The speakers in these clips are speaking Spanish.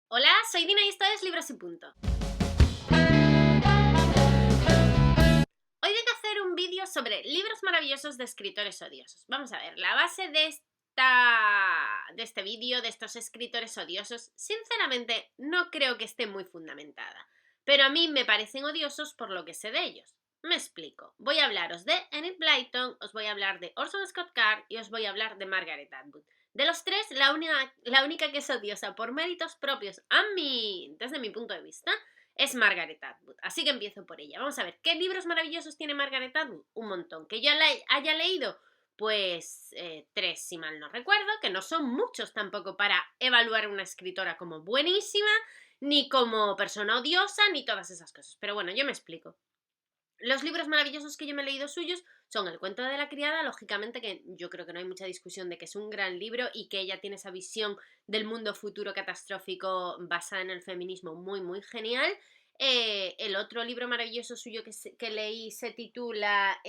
Hola, soy Dina y esto es Libros y Punto. Hoy vengo a hacer un vídeo sobre libros maravillosos de escritores odiosos. Vamos a ver, la base de este vídeo, de estos escritores odiosos, sinceramente no creo que esté muy fundamentada. Pero a mí me parecen odiosos por lo que sé de ellos. Me explico. Voy a hablaros de Enid Blyton, os voy a hablar de Orson Scott Card y os voy a hablar de Margaret Atwood. De los tres, la única que es odiosa por méritos propios desde mi punto de vista, es Margaret Atwood. Así que empiezo por ella. Vamos a ver, ¿qué libros maravillosos tiene Margaret Atwood? Un montón. ¿Que yo haya leído? Pues tres, si mal no recuerdo, que no son muchos tampoco para evaluar a una escritora como buenísima, ni como persona odiosa, ni todas esas cosas. Pero bueno, yo me explico. Los libros maravillosos que yo me he leído suyos son El cuento de la criada, lógicamente que yo creo que no hay mucha discusión de que es un gran libro y que ella tiene esa visión del mundo futuro catastrófico basada en el feminismo muy, muy genial. El otro libro maravilloso suyo que leí se titula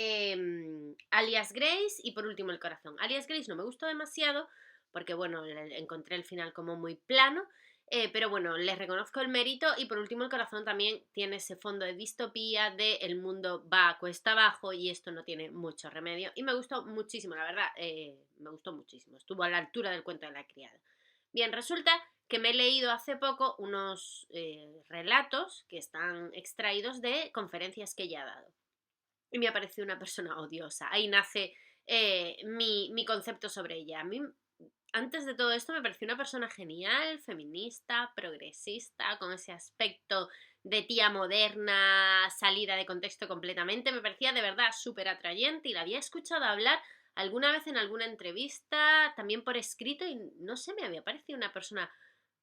Alias Grace y por último El corazón. Alias Grace no me gustó demasiado porque bueno, encontré el final como muy plano. Pero bueno, les reconozco el mérito y por último el corazón también tiene ese fondo de distopía de el mundo va a cuesta abajo y esto no tiene mucho remedio y me gustó muchísimo, la verdad, me gustó muchísimo, estuvo a la altura del cuento de la criada. Bien, resulta que me he leído hace poco unos relatos que están extraídos de conferencias que ella ha dado y me ha parecido una persona odiosa, ahí nace mi concepto sobre ella. A mí antes de todo esto me pareció una persona genial, feminista, progresista, con ese aspecto de tía moderna, salida de contexto completamente. Me parecía de verdad súper atrayente y la había escuchado hablar alguna vez en alguna entrevista, también por escrito, y no sé, me había parecido una persona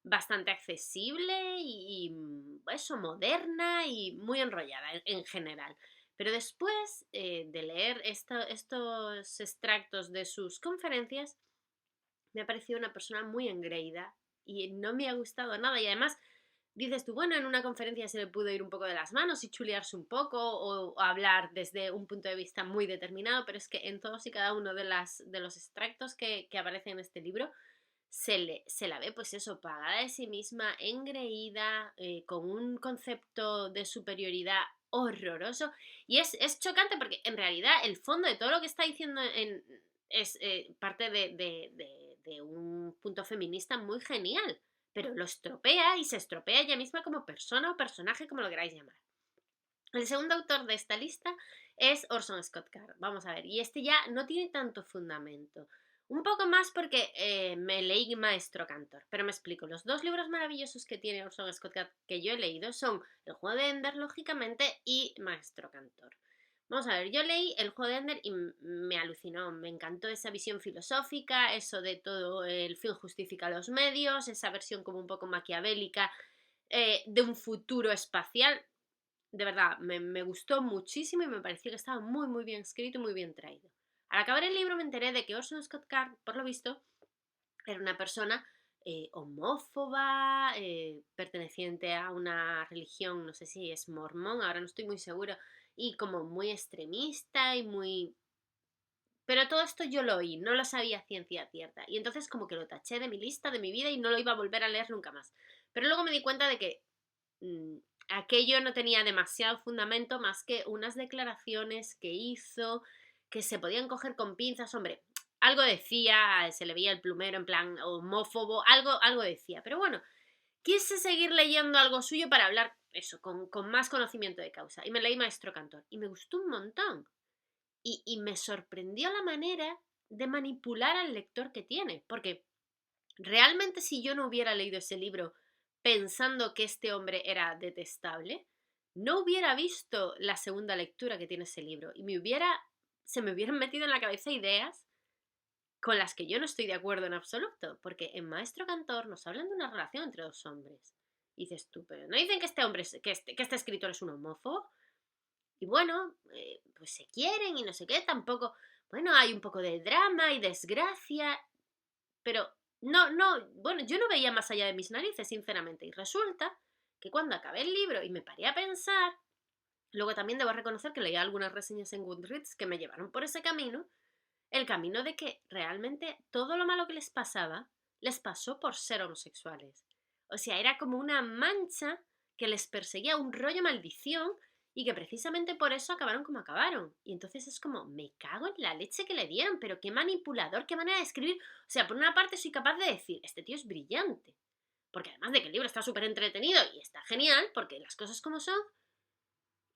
bastante accesible y eso, moderna y muy enrollada en general. Pero después de leer estos extractos de sus conferencias, me ha parecido una persona muy engreída y no me ha gustado nada. Y además, dices tú, bueno, en una conferencia se le pudo ir un poco de las manos y chulearse un poco o hablar desde un punto de vista muy determinado, pero es que en todos y cada uno de los extractos que aparecen en este libro se la ve, pues eso, pagada de sí misma, engreída, con un concepto de superioridad horroroso. Y es chocante porque en realidad el fondo de todo lo que está diciendo es parte de un punto feminista muy genial, pero lo estropea y se estropea ella misma como persona o personaje, como lo queráis llamar. El segundo autor de esta lista es Orson Scott Card. Vamos a ver, y este ya no tiene tanto fundamento. Un poco más porque me leí Maestro Cantor, pero me explico. Los dos libros maravillosos que tiene Orson Scott Card que yo he leído son El juego de Ender, lógicamente, y Maestro Cantor. Vamos a ver, yo leí El juego de Ender y me alucinó, me encantó esa visión filosófica, eso de todo el fin justifica los medios, esa versión como un poco maquiavélica de un futuro espacial. De verdad, me gustó muchísimo y me pareció que estaba muy, muy bien escrito y muy bien traído. Al acabar el libro me enteré de que Orson Scott Card, por lo visto, era una persona homófoba, perteneciente a una religión, no sé si es mormón, ahora no estoy muy seguro, y como muy extremista y muy... Pero todo esto yo lo oí, no lo sabía ciencia cierta. Y entonces como que lo taché de mi lista, de mi vida y no lo iba a volver a leer nunca más. Pero luego me di cuenta de que mm, aquello no tenía demasiado fundamento más que unas declaraciones que hizo que se podían coger con pinzas. Hombre, algo decía, se le veía el plumero en plan homófobo, algo decía. Pero bueno, quise seguir leyendo algo suyo para hablar eso, con más conocimiento de causa. Y me leí Maestro Cantor. Y me gustó un montón. Y me sorprendió la manera de manipular al lector que tiene. Porque realmente si yo no hubiera leído ese libro pensando que este hombre era detestable, no hubiera visto la segunda lectura que tiene ese libro y se me hubieran metido en la cabeza ideas con las que yo no estoy de acuerdo en absoluto, porque en Maestro Cantor nos hablan de una relación entre dos hombres. Y dices tú, pero no dicen que este hombre, que este escritor es un homófobo. Y bueno, pues se quieren y no sé qué, tampoco. Bueno, hay un poco de drama y desgracia, pero no, bueno, yo no veía más allá de mis narices, sinceramente. Y resulta que cuando acabé el libro y me paré a pensar, luego también debo reconocer que leí algunas reseñas en Goodreads que me llevaron por ese camino, el camino de que realmente todo lo malo que les pasaba les pasó por ser homosexuales. O sea, era como una mancha que les perseguía, un rollo maldición, y que precisamente por eso acabaron como acabaron. Y entonces es como, me cago en la leche que le dieron, pero qué manipulador, qué manera de escribir. O sea, por una parte soy capaz de decir, este tío es brillante. Porque además de que el libro está súper entretenido y está genial, porque las cosas como son,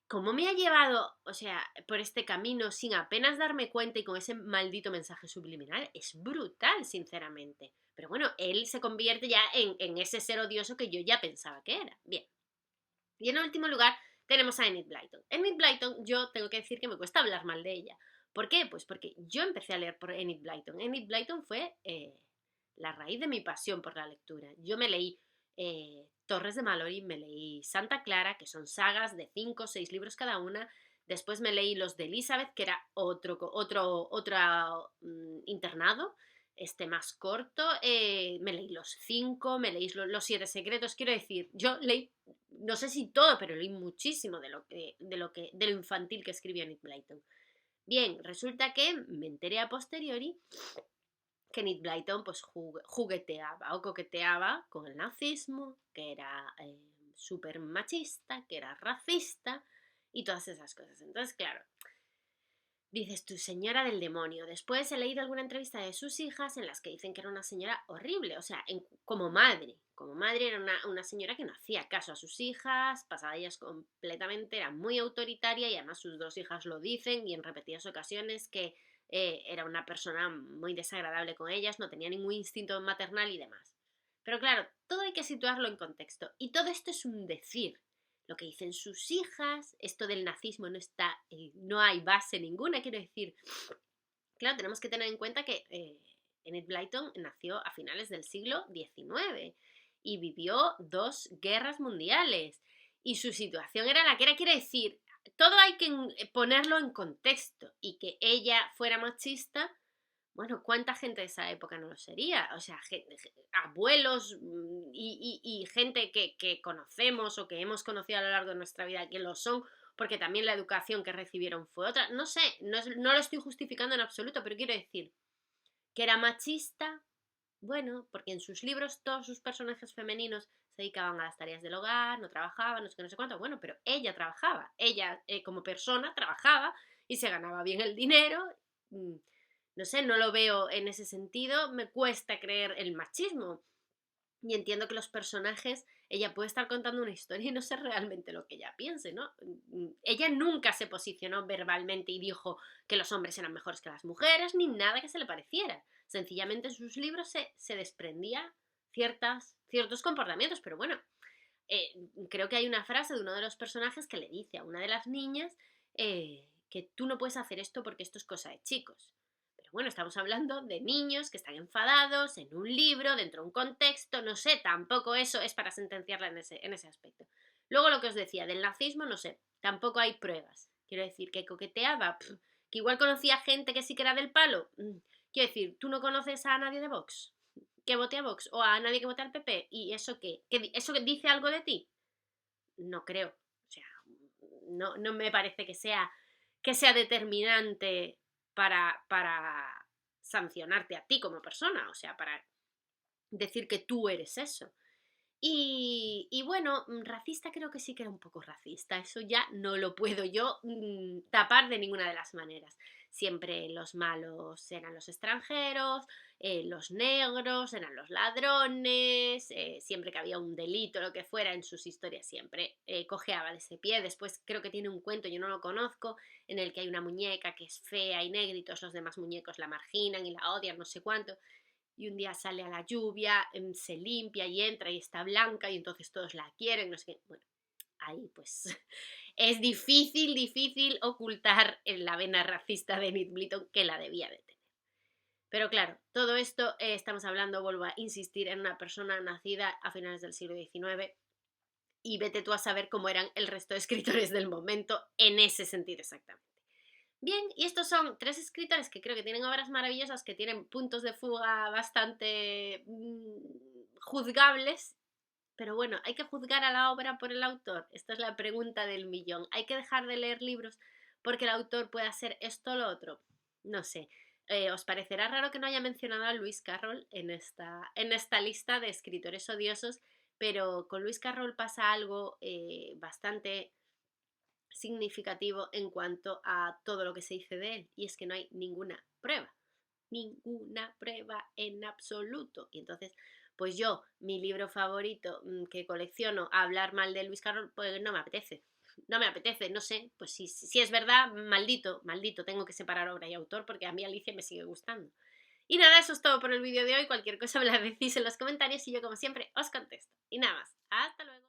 ¿cómo me ha llevado, o sea, por este camino sin apenas darme cuenta y con ese maldito mensaje subliminal? Es brutal, sinceramente. Pero bueno, él se convierte ya en ese ser odioso que yo ya pensaba que era. Bien. Y en último lugar tenemos a Enid Blyton. Enid Blyton, yo tengo que decir que me cuesta hablar mal de ella. ¿Por qué? Pues porque yo empecé a leer por Enid Blyton. Enid Blyton fue la raíz de mi pasión por la lectura. Yo me leí Torres de Mallory, me leí Santa Clara, que son sagas de 5 o 6 libros cada una. Después me leí los de Elizabeth, que era otro internado, este más corto. Me leí los 5, me leí los 7 secretos. Quiero decir, yo leí, no sé si todo, pero leí muchísimo de lo infantil que escribió Enid Blyton. Bien, resulta que me enteré a posteriori que Enid Blyton pues jugueteaba o coqueteaba con el nazismo, que era súper machista, que era racista y todas esas cosas. Entonces, claro, dices tú, señora del demonio. Después he leído alguna entrevista de sus hijas en las que dicen que era una señora horrible, o sea, como madre. Como madre era una señora que no hacía caso a sus hijas, pasaba ellas completamente, era muy autoritaria y además sus 2 hijas lo dicen y en repetidas ocasiones que era una persona muy desagradable con ellas, no tenía ningún instinto maternal y demás. Pero claro, todo hay que situarlo en contexto y todo esto es un decir. Lo que dicen sus hijas, esto del nazismo no está, no hay base ninguna, quiero decir. Claro, tenemos que tener en cuenta que Enid Blyton nació a finales del siglo XIX y vivió 2 guerras mundiales y su situación era la que era, quiero decir, todo hay que ponerlo en contexto y que ella fuera machista. Bueno, ¿cuánta gente de esa época no lo sería? O sea, abuelos y gente que conocemos o que hemos conocido a lo largo de nuestra vida que lo son, porque también la educación que recibieron fue otra. No sé, no lo estoy justificando en absoluto, pero quiero decir que era machista, bueno, porque en sus libros todos sus personajes femeninos se dedicaban a las tareas del hogar, no trabajaban, no sé qué, no sé cuánto. Bueno, pero ella trabajaba, ella como persona trabajaba y se ganaba bien el dinero. No sé, no lo veo en ese sentido, me cuesta creer el machismo. Y entiendo que los personajes, ella puede estar contando una historia y no sé realmente lo que ella piense, ¿no? Ella nunca se posicionó verbalmente y dijo que los hombres eran mejores que las mujeres, ni nada que se le pareciera. Sencillamente en sus libros se desprendía ciertos comportamientos, pero bueno, creo que hay una frase de uno de los personajes que le dice a una de las niñas que tú no puedes hacer esto porque esto es cosa de chicos. Pero bueno, estamos hablando de niños que están enfadados en un libro, dentro de un contexto, no sé, tampoco eso es para sentenciarla en ese aspecto. Luego lo que os decía, del nazismo, no sé, tampoco hay pruebas. Quiero decir, que coqueteaba, que igual conocía gente que sí que era del palo. Quiero decir, ¿tú no conoces a nadie de Vox que vote a Vox o a nadie que vote al PP? ¿Y eso qué? ¿Eso dice algo de ti? No creo. O sea, no me parece que sea determinante para sancionarte a ti como persona, o sea, para decir que tú eres eso. Y bueno, racista creo que sí que era un poco racista, eso ya no lo puedo yo tapar de ninguna de las maneras. Siempre los malos eran los extranjeros, los negros eran los ladrones, siempre que había un delito, lo que fuera, en sus historias siempre cojeaba de ese pie. Después creo que tiene un cuento, yo no lo conozco, en el que hay una muñeca que es fea y negra y todos los demás muñecos la marginan y la odian, no sé cuánto y un día sale a la lluvia, se limpia y entra y está blanca y entonces todos la quieren, no sé qué. Bueno, ahí pues es difícil ocultar la vena racista de Enid Blyton que la debía de tener. Pero claro, todo esto estamos hablando, vuelvo a insistir, en una persona nacida a finales del siglo XIX y vete tú a saber cómo eran el resto de escritores del momento en ese sentido exactamente. Bien, y estos son 3 escritores que creo que tienen obras maravillosas, que tienen puntos de fuga bastante juzgables, pero bueno, ¿hay que juzgar a la obra por el autor? Esta es la pregunta del millón. ¿Hay que dejar de leer libros porque el autor puede hacer esto o lo otro? No sé. ¿Os parecerá raro que no haya mencionado a Lewis Carroll en esta lista de escritores odiosos? pero con Lewis Carroll pasa algo bastante significativo en cuanto a todo lo que se dice de él, y es que no hay ninguna prueba en absoluto. Y entonces, pues yo, mi libro favorito que colecciono, hablar mal de Lewis Carroll, pues no me apetece. No me apetece, no sé, pues si es verdad, maldito, tengo que separar obra y autor porque a mí Alicia me sigue gustando. Y nada, eso es todo por el vídeo de hoy. Cualquier cosa me la decís en los comentarios y yo como siempre os contesto. Y nada más, hasta luego.